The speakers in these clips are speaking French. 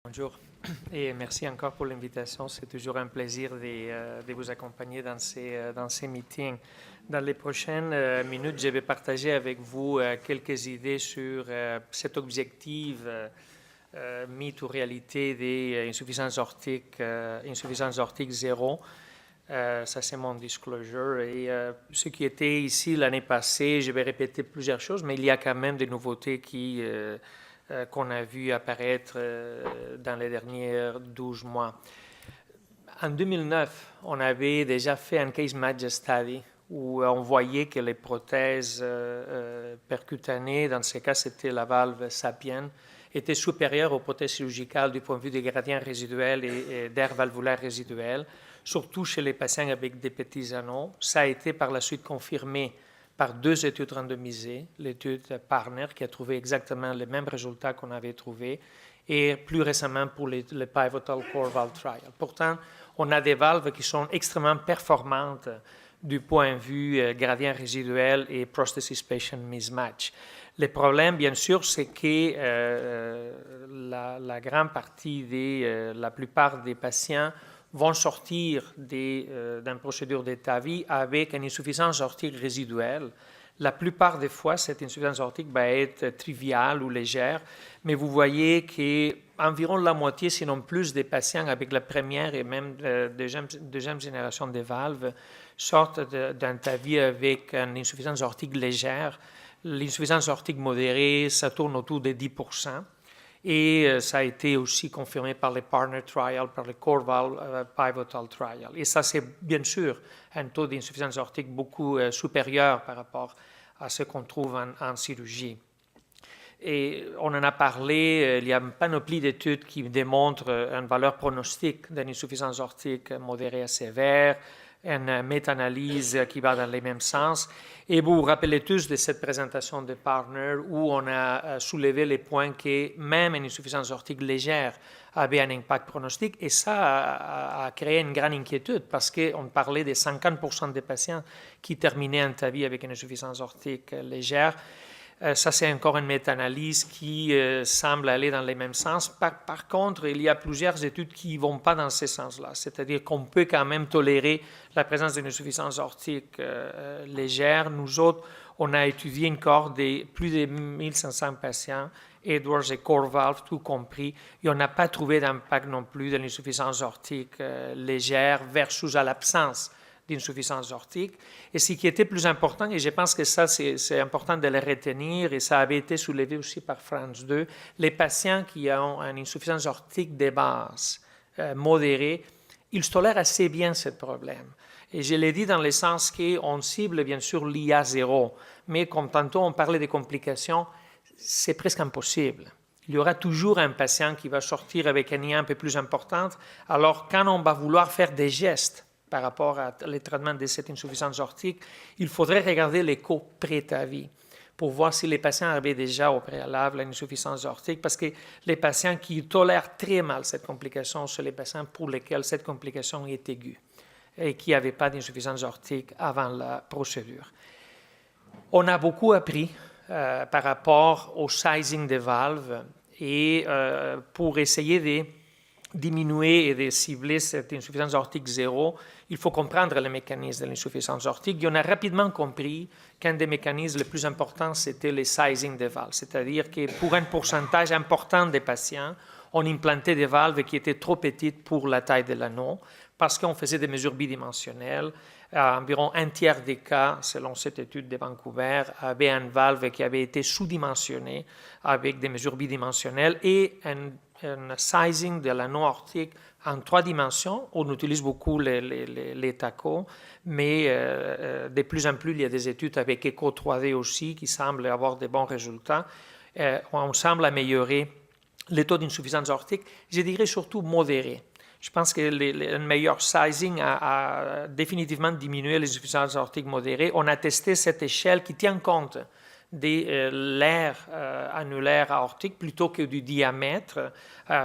Bonjour et merci encore pour l'invitation. C'est toujours un plaisir de vous accompagner dans ces meetings. Dans les prochaines minutes, je vais partager avec vous quelques idées sur cet objectif mythe ou réalité des insuffisances aortiques zéro. Ça, c'est mon disclosure. Et ce qui était ici l'année passée, je vais répéter plusieurs choses, mais il y a quand même des nouveautés qu'on a vu apparaître dans les derniers 12 mois. En 2009, on avait déjà fait un case match study où on voyait que les prothèses percutanées, dans ce cas c'était la valve Sapien, étaient supérieures aux prothèses chirurgicales du point de vue des gradients résiduels et d'air valvulaire résiduel, surtout chez les patients avec des petits anneaux. Ça a été par la suite confirmé par deux études randomisées, l'étude Partner qui a trouvé exactement les mêmes résultats qu'on avait trouvés, et plus récemment pour le Pivotal Core Valve Trial. Pourtant, on a des valves qui sont extrêmement performantes du point de vue gradient résiduel et prosthesis patient mismatch. Le problème, bien sûr, c'est que la grande partie la plupart des patients vont sortir d'une procédure de TAVI avec une insuffisance aortique résiduelle. La plupart des fois, cette insuffisance aortique va être triviale ou légère, mais vous voyez qu'environ la moitié, sinon plus, des patients avec la première et même deuxième génération de valves sortent d'un TAVI avec une insuffisance aortique légère. L'insuffisance aortique modérée, ça tourne autour de 10%. Et ça a été aussi confirmé par les Partner Trial, par le Core Valve Pivotal Trial. Et ça, c'est bien sûr un taux d'insuffisance aortique beaucoup supérieur par rapport à ce qu'on trouve en chirurgie. Et on en a parlé, il y a une panoplie d'études qui démontrent une valeur pronostique d'une insuffisance aortique modérée à sévère, une méta-analyse qui va dans le même sens. Et vous vous rappelez tous de cette présentation de Partner où on a soulevé les points que même une insuffisance aortique légère avait un impact pronostique. Et ça a créé une grande inquiétude parce qu'on parlait de 50% des patients qui terminaient un TAVI avec une insuffisance aortique légère. Ça, c'est encore une méta-analyse qui semble aller dans le même sens. Par contre, il y a plusieurs études qui ne vont pas dans ce sens-là. C'est-à-dire qu'on peut quand même tolérer la présence d'une insuffisance aortique légère. Nous autres, on a étudié une cohorte de plus de 1500 patients, Edwards et Core Valve, tout compris, et on n'a pas trouvé d'impact non plus de l'insuffisance aortique légère versus à l'absence d'insuffisance aortique. Et ce qui était plus important, et je pense que ça, c'est important de le retenir, et ça avait été soulevé aussi par France 2, les patients qui ont une insuffisance aortique de base modérée, ils tolèrent assez bien ce problème. Et je l'ai dit dans le sens qu'on cible bien sûr l'IA0, mais comme tantôt on parlait des complications, c'est presque impossible. Il y aura toujours un patient qui va sortir avec une IA un peu plus importante, alors quand on va vouloir faire des gestes par rapport au traitement de cette insuffisance aortique, il faudrait regarder l'écho pré-TAVI pour voir si les patients avaient déjà au préalable une insuffisance aortique, parce que les patients qui tolèrent très mal cette complication sont les patients pour lesquels cette complication est aiguë et qui n'avaient pas d'insuffisance aortique avant la procédure. On a beaucoup appris par rapport au sizing des valves et pour essayer de diminuer et de cibler cette insuffisance aortique zéro, il faut comprendre les mécanismes de l'insuffisance aortique. Et on a rapidement compris qu'un des mécanismes les plus importants, c'était le sizing des valves. C'est-à-dire que pour un pourcentage important des patients, on implantait des valves qui étaient trop petites pour la taille de l'anneau parce qu'on faisait des mesures bidimensionnelles. Environ un tiers des cas, selon cette étude de Vancouver, avait une valve qui avait été sous-dimensionnée avec des mesures bidimensionnelles et un sizing de l'anneau aortique en 3 dimensions. On utilise beaucoup les TACO, mais de plus en plus, il y a des études avec écho 3D aussi qui semblent avoir de bons résultats. On semble améliorer les taux d'insuffisance aortique, je dirais surtout modérés. Je pense que le meilleur sizing a définitivement diminué les insuffisances aortiques modérées. On a testé cette échelle qui tient compte de l'air annulaire aortique plutôt que du diamètre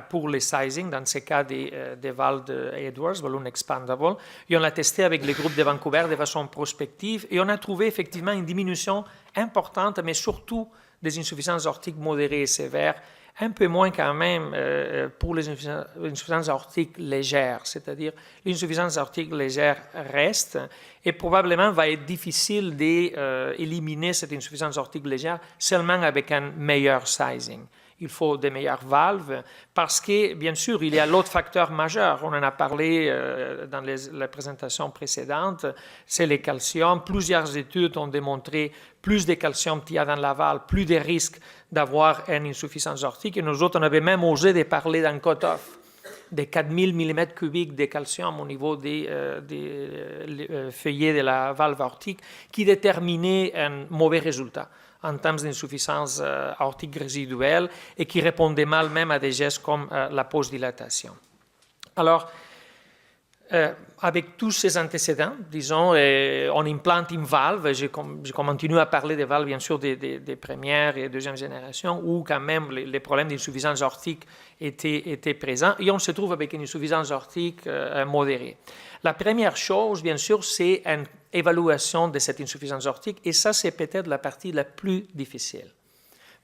pour le sizing, dans ce cas des valves d'Edwards, balloon expandable. Et on l'a testé avec les groupes de Vancouver de façon prospective et on a trouvé effectivement une diminution importante, mais surtout des insuffisances aortiques modérées et sévères un peu moins quand même pour les insuffisances aortiques légères, c'est-à-dire l'insuffisance aortique légère reste et probablement va être difficile d'éliminer cette insuffisance aortique légère seulement avec un meilleur sizing. Il faut des meilleures valves parce que, bien sûr, il y a l'autre facteur majeur. On en a parlé dans les présentations précédentes, c'est le calcium. Plusieurs études ont démontré plus de calcium qu'il y a dans la valve, plus de risques d'avoir une insuffisance aortique. Et nous autres, on avait même osé de parler d'un cut-off de 4000 mm3 de calcium au niveau des feuillets de la valve aortique qui déterminait un mauvais résultat en termes d'insuffisance aortique résiduelle et qui répondait mal même à des gestes comme la post-dilatation. Alors, avec tous ces antécédents, disons, on implante une valve, je continue à parler des valves, bien sûr, des premières et deuxième générations, où quand même les problèmes d'insuffisance aortique étaient présents, et on se trouve avec une insuffisance aortique modérée. La première chose, bien sûr, c'est une évaluation de cette insuffisance aortique, et ça, c'est peut-être la partie la plus difficile.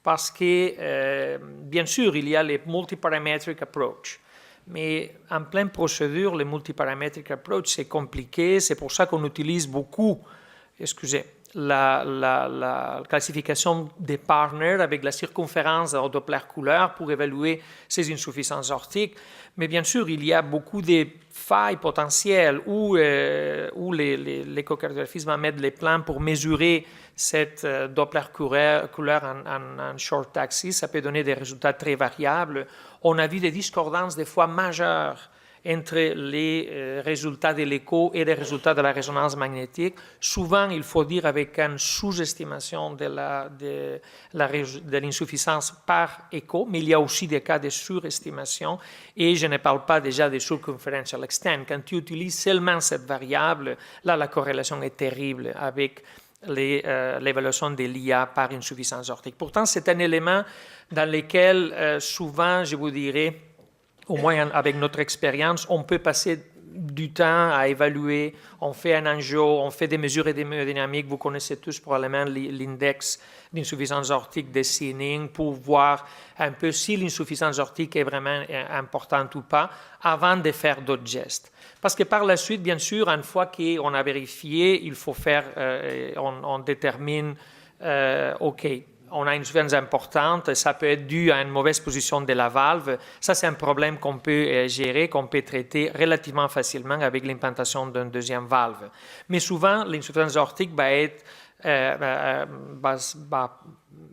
Parce que, bien sûr, il y a les multiparametric approach, mais en pleine procédure, le multiparametric approach, c'est compliqué, c'est pour ça qu'on utilise beaucoup, la classification des partners avec la circonférence au Doppler couleur pour évaluer ces insuffisances aortiques. Mais bien sûr, il y a beaucoup de failles potentielles où l'échocardiographisme va mettre les plans pour mesurer cette Doppler couleur en short axis. Ça peut donner des résultats très variables. On a vu des discordances des fois majeures entre les résultats de l'écho et les résultats de la résonance magnétique. Souvent, il faut dire avec une sous-estimation de l'insuffisance par écho, mais il y a aussi des cas de surestimation, et je ne parle pas déjà des circumferential extent. Quand tu utilises seulement cette variable, là, la corrélation est terrible avec l'évaluation de l'IA par insuffisance aortique. Pourtant, c'est un élément dans lequel, souvent, je vous dirais, au moins avec notre expérience, on peut passer du temps à évaluer, on fait un angio, on fait des mesures hémodynamiques, vous connaissez tous probablement l'index d'insuffisance aortique de Sinning pour voir un peu si l'insuffisance aortique est vraiment importante ou pas avant de faire d'autres gestes. Parce que par la suite, bien sûr, une fois qu'on a vérifié, il faut faire, on détermine, OK, on a une insuffisance importante, ça peut être dû à une mauvaise position de la valve. Ça, c'est un problème qu'on peut gérer, qu'on peut traiter relativement facilement avec l'implantation d'une deuxième valve. Mais souvent, l'insuffisance aortique va être,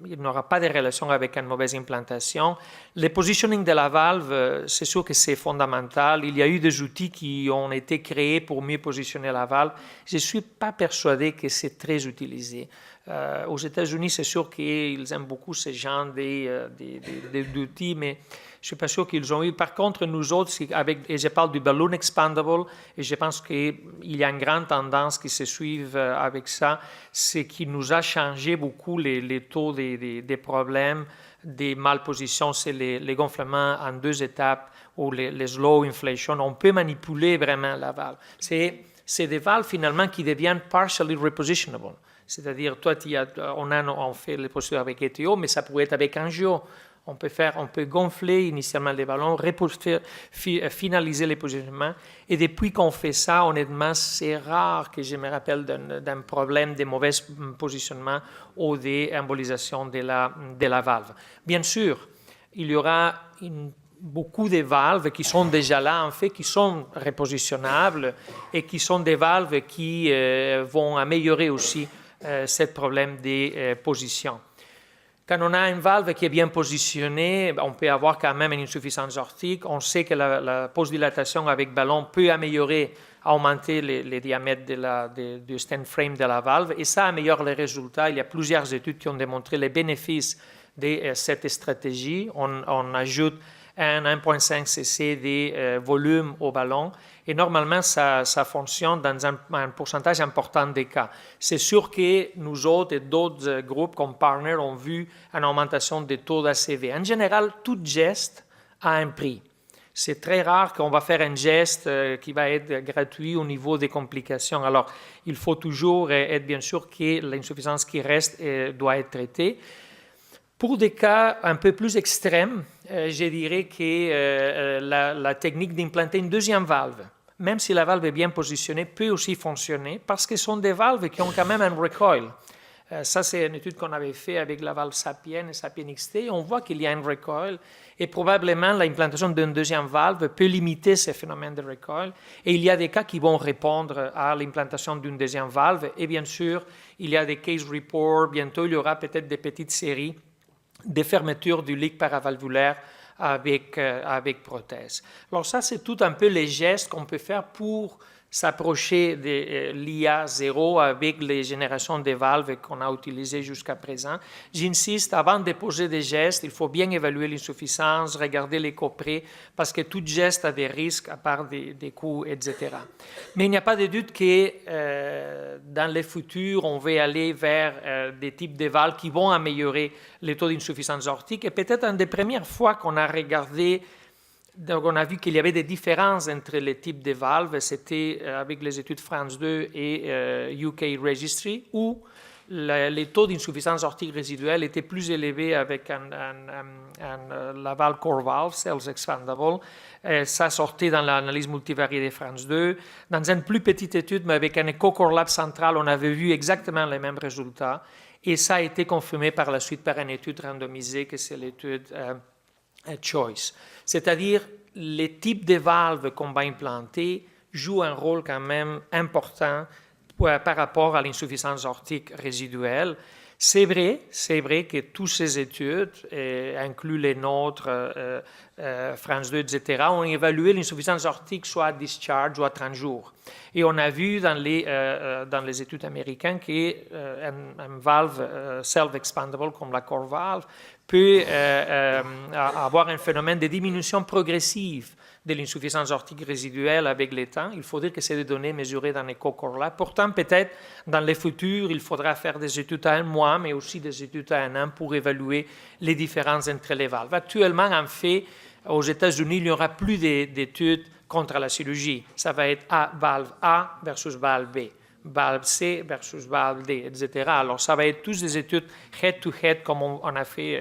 il n'aura pas de relation avec une mauvaise implantation. Le positioning de la valve, c'est sûr que c'est fondamental. Il y a eu des outils qui ont été créés pour mieux positionner la valve. Je ne suis pas persuadé que c'est très utilisé. Aux États-Unis, c'est sûr qu'ils aiment beaucoup ce genre d'outils, mais je ne suis pas sûr qu'ils ont eu. Par contre, nous autres, et je parle du balloon expandable, et je pense qu'il y a une grande tendance qui se suive avec ça, c'est qu'il nous a changé beaucoup les taux des problèmes, des malpositions, c'est les gonflements en deux étapes ou les slow inflation. On peut manipuler vraiment la valve. C'est des valves finalement qui deviennent partially repositionable. C'est-à-dire, toi, on fait les procédures avec ETO, mais ça pourrait être avec angio. On peut gonfler initialement les ballons, finaliser les positionnements. Et depuis qu'on fait ça, honnêtement, c'est rare que je me rappelle d'un problème de mauvais positionnement ou d'embolisation de la valve. Bien sûr, il y aura beaucoup de valves qui sont déjà là, en fait, qui sont repositionnables et qui sont des valves qui vont améliorer aussi ce problème des positions. Quand on a une valve qui est bien positionnée, on peut avoir quand même une insuffisance aortique. On sait que la post-dilatation avec ballon peut améliorer, augmenter les diamètres du stent frame de la valve, et ça améliore les résultats. Il y a plusieurs études qui ont démontré les bénéfices de cette stratégie. On ajoute un 1,5 cc de volume au ballon, et normalement, ça fonctionne dans un pourcentage important des cas. C'est sûr que nous autres et d'autres groupes comme Partner ont vu une augmentation des taux d'ACV. En général, tout geste a un prix. C'est très rare qu'on va faire un geste qui va être gratuit au niveau des complications. Alors, il faut toujours être bien sûr que l'insuffisance qui reste doit être traitée. Pour des cas un peu plus extrêmes, je dirais que la technique d'implanter une deuxième valve, même si la valve est bien positionnée, peut aussi fonctionner parce que ce sont des valves qui ont quand même un recoil. Ça, c'est une étude qu'on avait faite avec la valve Sapien et Sapien XT. On voit qu'il y a un recoil et probablement l'implantation d'une deuxième valve peut limiter ces phénomènes de recoil. Et il y a des cas qui vont répondre à l'implantation d'une deuxième valve. Et bien sûr, il y a des case reports. Bientôt, il y aura peut-être des petites séries de fermeture du leak paravalvulaire avec prothèse. Alors ça, c'est tout un peu les gestes qu'on peut faire pour s'approcher de l'IA 0 avec les générations de valves qu'on a utilisées jusqu'à présent. J'insiste, avant de poser des gestes, il faut bien évaluer l'insuffisance, regarder les coprés, parce que tout geste a des risques à part des coûts, etc. Mais il n'y a pas de doute que dans le futur, on va aller vers des types de valves qui vont améliorer les taux d'insuffisance aortique. Et peut-être une des premières fois qu'on a regardé. Donc, on a vu qu'il y avait des différences entre les types de valves. C'était avec les études France 2 et UK Registry, où les taux d'insuffisance aortique résiduelle étaient plus élevés avec la valve core valve, cells expandable. Ça sortait dans l'analyse multivariée de France 2. Dans une plus petite étude, mais avec un écho-core lab central, on avait vu exactement les mêmes résultats. Et ça a été confirmé par la suite par une étude randomisée, que c'est l'étude Choice. C'est-à-dire, les types de valves qu'on va implanter jouent un rôle quand même important par rapport à l'insuffisance aortique résiduelle. C'est vrai que toutes ces études, incluent les nôtres, France 2, etc., ont évalué l'insuffisance aortique soit à discharge, soit à 30 jours. Et on a vu dans les études américaines qu'une valve self-expandable comme la core valve peut avoir un phénomène de diminution progressive de l'insuffisance aortique résiduelle avec le temps. Il faut dire que c'est des données mesurées dans l'écho-core lab. Pourtant, peut-être, dans le futur, il faudra faire des études à un mois, mais aussi des études à un an pour évaluer les différences entre les valves. Actuellement, en fait, aux États-Unis, il n'y aura plus d'études contre la chirurgie. Ça va être valve A versus valve B, valve C versus valve D, etc. Alors, ça va être tous des études head-to-head comme on a fait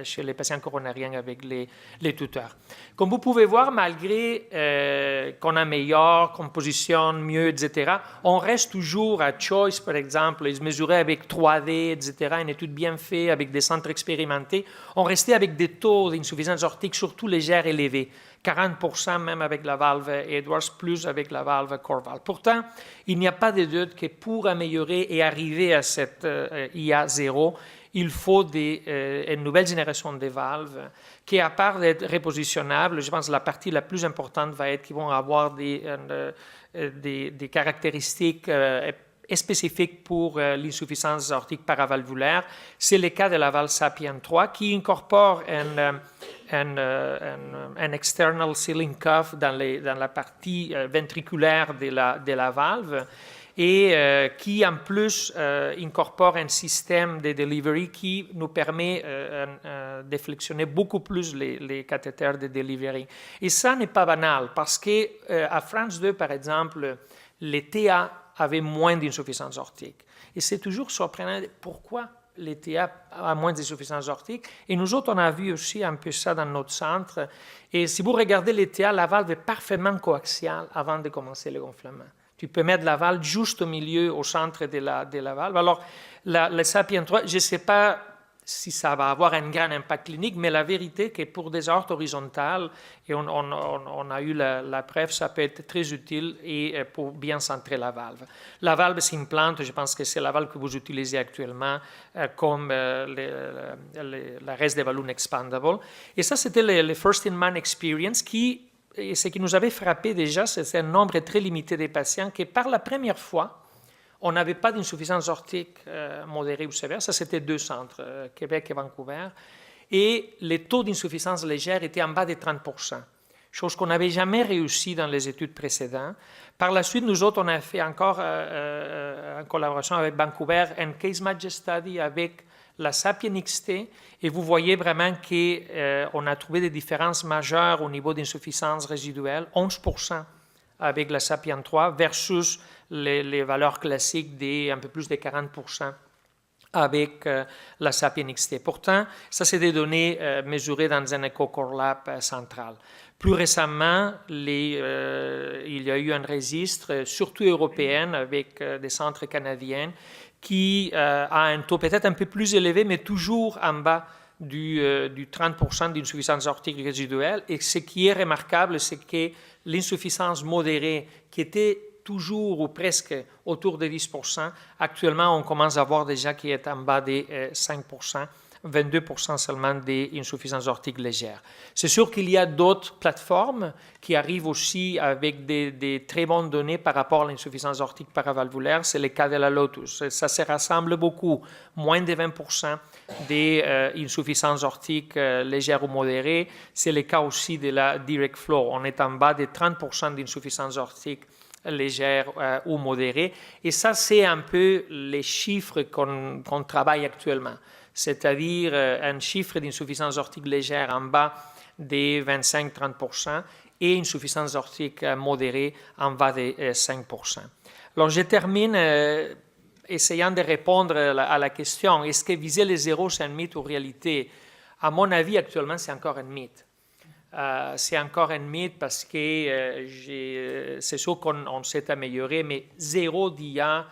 chez les patients coronariens avec les tuteurs. Comme vous pouvez voir, malgré qu'on améliore, qu'on positionne mieux, etc., on reste toujours à Choice, par exemple, ils mesuraient avec 3D, etc., une étude bien faite avec des centres expérimentés. On restait avec des taux d'insuffisance aortique surtout légère élevés. 40% même avec la valve Edwards, plus avec la valve core valve. Pourtant, il n'y a pas de doute que pour améliorer et arriver à cette IA 0, il faut une nouvelle génération de valves qui, à part d'être repositionnables, je pense que la partie la plus importante va être qu'ils vont avoir des caractéristiques spécifique pour l'insuffisance aortique paravalvulaire. C'est le cas de la valve Sapien 3 qui incorpore un external sealing cuff dans la partie ventriculaire de la valve et qui en plus incorpore un système de delivery qui nous permet de flexionner beaucoup plus les cathéters de delivery. Et ça n'est pas banal parce qu'à France 2, par exemple, les TA avaient moins d'insuffisance aortique. Et c'est toujours surprenant pourquoi les TA ont moins d'insuffisance aortique. Et nous autres, on a vu aussi un peu ça dans notre centre. Et si vous regardez les TA, la valve est parfaitement coaxiale avant de commencer le gonflement. Tu peux mettre la valve juste au milieu, au centre de la valve. Alors, le Sapien 3, je ne sais pas si ça va avoir un grand impact clinique, mais la vérité est que pour des aortes horizontales, et on a eu la preuve, ça peut être très utile et pour bien centrer la valve. La valve s'implante, je pense que c'est la valve que vous utilisez actuellement comme la reste des ballons expandable. Et ça, c'était le first-in-man experience et ce qui nous avait frappé déjà, c'est un nombre très limité de patients qui, par la première fois, on n'avait pas d'insuffisance aortique modérée ou sévère. Ça, c'était 2 centres, Québec et Vancouver. Et les taux d'insuffisance légère étaient en bas de 30%, chose qu'on n'avait jamais réussi dans les études précédentes. Par la suite, nous autres, on a fait encore, en collaboration avec Vancouver, un case match study avec la Sapien XT, et vous voyez vraiment qu'on a trouvé des différences majeures au niveau d'insuffisance résiduelle, 11% avec la Sapien 3 versus les valeurs classiques d'un peu plus de 40% avec la Sapien XT. Pourtant, ça, c'est des données mesurées dans un EcoCore Lab central. Plus récemment, il y a eu un registre, surtout européen, avec des centres canadiens, qui a un taux peut-être un peu plus élevé, mais toujours en bas du 30% d'insuffisance aortique résiduelle. Et ce qui est remarquable, c'est que l'insuffisance modérée, qui était toujours ou presque autour de 10%, actuellement, on commence à voir déjà qui est en bas des 5%. 22% seulement des insuffisances aortiques légères. C'est sûr qu'il y a d'autres plateformes qui arrivent aussi avec des très bonnes données par rapport à l'insuffisance aortique paravalvulaire. C'est le cas de la Lotus. Ça se rassemble beaucoup, moins de 20% des insuffisances aortiques légères ou modérées. C'est le cas aussi de la Direct Flow. On est en bas de 30% d'insuffisance aortique légère ou modérée. Et ça, c'est un peu les chiffres qu'on travaille actuellement. C'est-à-dire un chiffre d'insuffisance aortique légère en bas des 25-30% et une insuffisance aortique modérée en bas des 5%. Alors, je termine essayant de répondre à la question, est-ce que viser les zéros, c'est un mythe ou réalité? À mon avis, actuellement, c'est encore un mythe. C'est encore un mythe parce que c'est sûr qu'on s'est amélioré, mais zéro d'IA,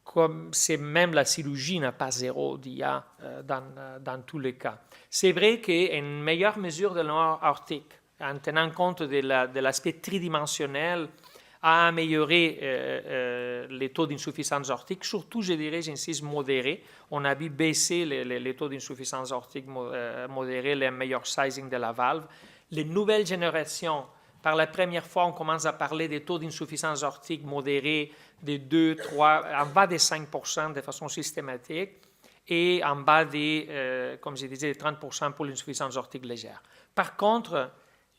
comme c'est même la chirurgie n'a pas zéro d'IA dans tous les cas. C'est vrai qu'une meilleure mesure de la mort aortique, en tenant compte de l'aspect tridimensionnel, a amélioré les taux d'insuffisance aortique, surtout, je dirais, j'insiste, modérés. On a vu baisser les taux d'insuffisance aortique modérés, le meilleur sizing de la valve. Les nouvelles générations, par la première fois, on commence à parler des taux d'insuffisance aortique modérés de 2, 3, en bas des 5% de façon systématique et en bas des, comme je disais, 30% pour l'insuffisance aortique légère. Par contre,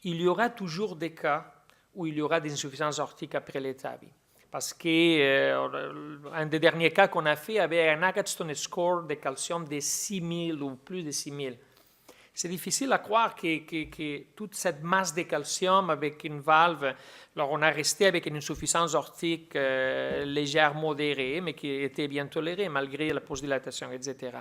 il y aura toujours des cas où il y aura des insuffisances aortiques après les TAVI. Parce qu'un des derniers cas qu'on a fait avait un Agatston score de calcium de 6000 ou plus de 6000. C'est difficile à croire que toute cette masse de calcium avec une valve, alors on a resté avec une insuffisance aortique légère, modérée, mais qui était bien tolérée malgré la postdilatation, etc.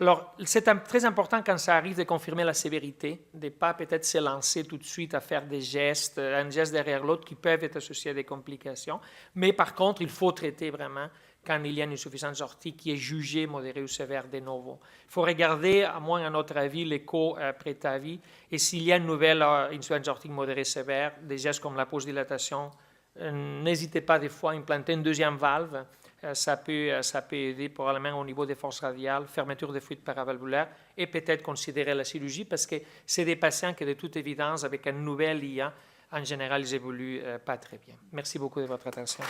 Alors, c'est très important quand ça arrive de confirmer la sévérité, de ne pas peut-être se lancer tout de suite à faire des gestes, un geste derrière l'autre qui peuvent être associés à des complications. Mais par contre, il faut traiter vraiment quand il y a une insuffisance aortique qui est jugée modérée ou sévère de novo. Il faut regarder, à moins à notre avis, l'écho pré-TAVI, et s'il y a une nouvelle insuffisance aortique modérée sévère, des gestes comme la postdilatation, n'hésitez pas des fois à implanter une deuxième valve. Ça peut aider probablement au niveau des forces radiales, fermeture des fuites paravalvulaires et peut-être considérer la chirurgie parce que c'est des patients qui, de toute évidence, avec une nouvelle IA, en général, ils évoluent pas très bien. Merci beaucoup de votre attention.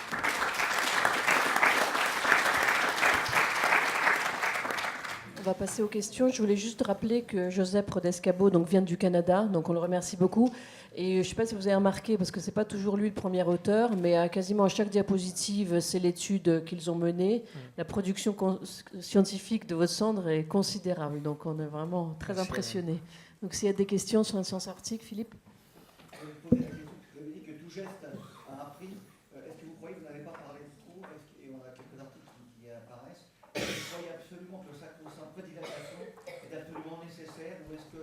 On va passer aux questions. Je voulais juste rappeler que Joseph Rodescabo vient du Canada, donc on le remercie beaucoup. Et je ne sais pas si vous avez remarqué, parce que ce n'est pas toujours lui le premier auteur, mais à quasiment chaque diapositive, c'est l'étude qu'ils ont menée. La production scientifique de votre centre est considérable, donc on est vraiment très impressionnés. Donc s'il y a des questions sur la science aortique, Philippe? Vous avez dit que tout geste a un prix. Est-ce que vous croyez que vous n'avez pas parlé de trop, et on a quelques articles qui apparaissent, est-ce que vous croyez absolument que le sacro-saint prédilatation est absolument nécessaire, ou est-ce que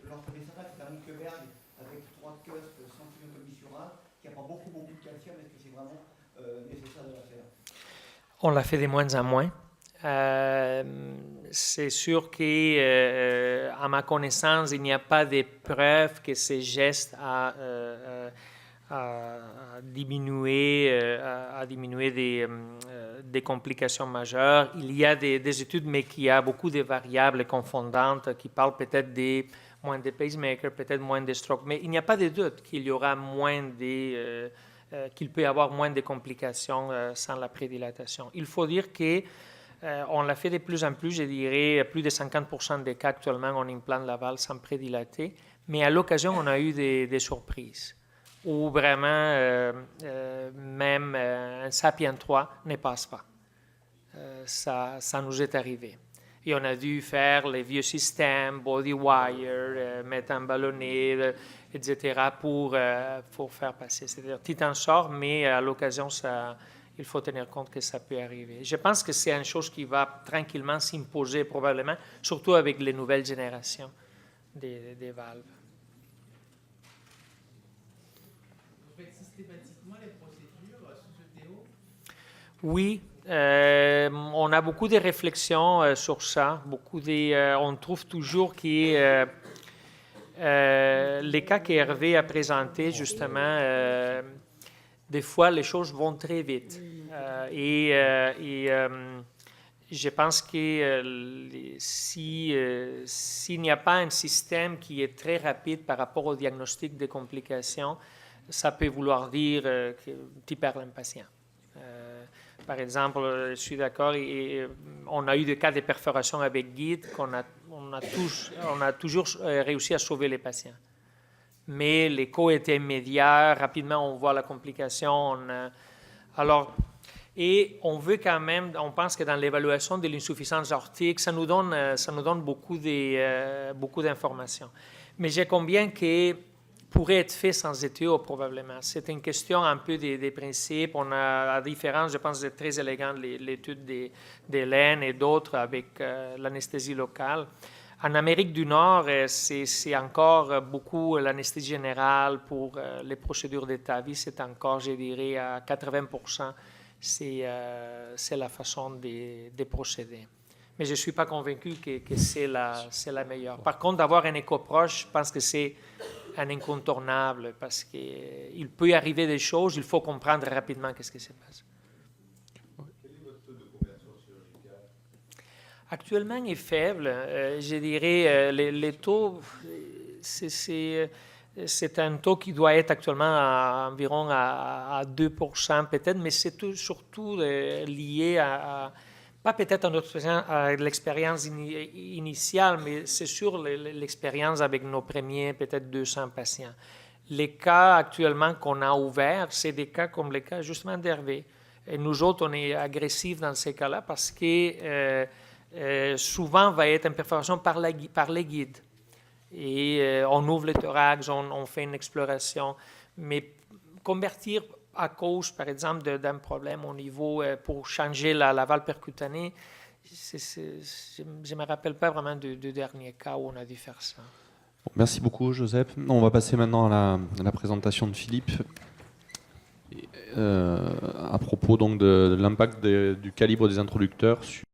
lorsque les centrales thermiques Berg avec 3 cusps, 100 kg commissurales, qui n'a pas beaucoup de calcium, est-ce que c'est vraiment nécessaire de la faire? On l'a fait de moins en moins. C'est sûr qu'à ma connaissance, il n'y a pas de preuve que ces gestes a diminué des complications majeures. Il y a des études, mais qui a beaucoup de variables confondantes, qui parlent peut-être des moins de pacemakers, peut-être moins de strokes, mais il n'y a pas de doute qu'il y aura qu'il peut y avoir moins de complications sans la prédilatation. Il faut dire que on l'a fait de plus en plus, je dirais, plus de 50% des cas actuellement, on implante la valve sans prédilater, mais à l'occasion, on a eu des surprises où vraiment, même un Sapien 3 ne passe pas. Ça nous est arrivé. Et on a dû faire les vieux systèmes, body wire, mettre un ballonnet, etc., pour faire passer. C'est-à-dire, titan sort, mais à l'occasion, il faut tenir compte que ça peut arriver. Je pense que c'est une chose qui va tranquillement s'imposer probablement, surtout avec les nouvelles générations des valves. Vous faites systématiquement les procédures sous ETO? Oui, on a beaucoup de réflexions sur ça. On trouve toujours que les cas qu'Hervé a présentés, justement, des fois, les choses vont très vite. Je pense que s'il n'y a pas un système qui est très rapide par rapport au diagnostic des complications, ça peut vouloir dire que tu perds un patient. Par exemple, je suis d'accord, on a eu des cas de perforation avec guide qu'on a toujours réussi à sauver les patients. Mais l'écho était immédiat, rapidement on voit la complication. Et on veut quand même, on pense que dans l'évaluation de l'insuffisance aortique, ça nous donne beaucoup d'informations. Mais j'ai combien que pourrait être fait sans ETO probablement. C'est une question un peu des principes. On a la différence, je pense, c'est très élégant, l'étude d'Hélène et d'autres avec l'anesthésie locale. En Amérique du Nord, c'est encore beaucoup l'anesthésie générale pour les procédures d'état vie. C'est encore, je dirais, à 80%, c'est la façon de procéder. Mais je ne suis pas convaincu que c'est la meilleure. Par contre, d'avoir un écho proche, je pense que c'est un incontournable parce qu'il peut y arriver des choses, il faut comprendre rapidement qu'est-ce qui se passe. Quel est votre taux de conversion chirurgicale? Actuellement, il est faible. Je dirais, les taux, c'est un taux qui doit être actuellement environ à 2% peut-être, mais c'est surtout lié pas peut-être à l'expérience initiale, mais c'est sur l'expérience avec nos premiers peut-être 200 patients. Les cas actuellement qu'on a ouverts, c'est des cas comme les cas justement d'Hervé. Et nous autres, on est agressifs dans ces cas-là parce que souvent va être une perforation par les guides. Et on ouvre le thorax, on fait une exploration. Mais convertir à cause, par exemple, d'un problème au niveau pour changer la valve percutanée, je ne me rappelle pas vraiment du dernier cas où on a dû faire ça. Bon, merci beaucoup, Joseph. On va passer maintenant à la présentation de Philippe. À propos donc de l'impact du calibre des introducteurs sur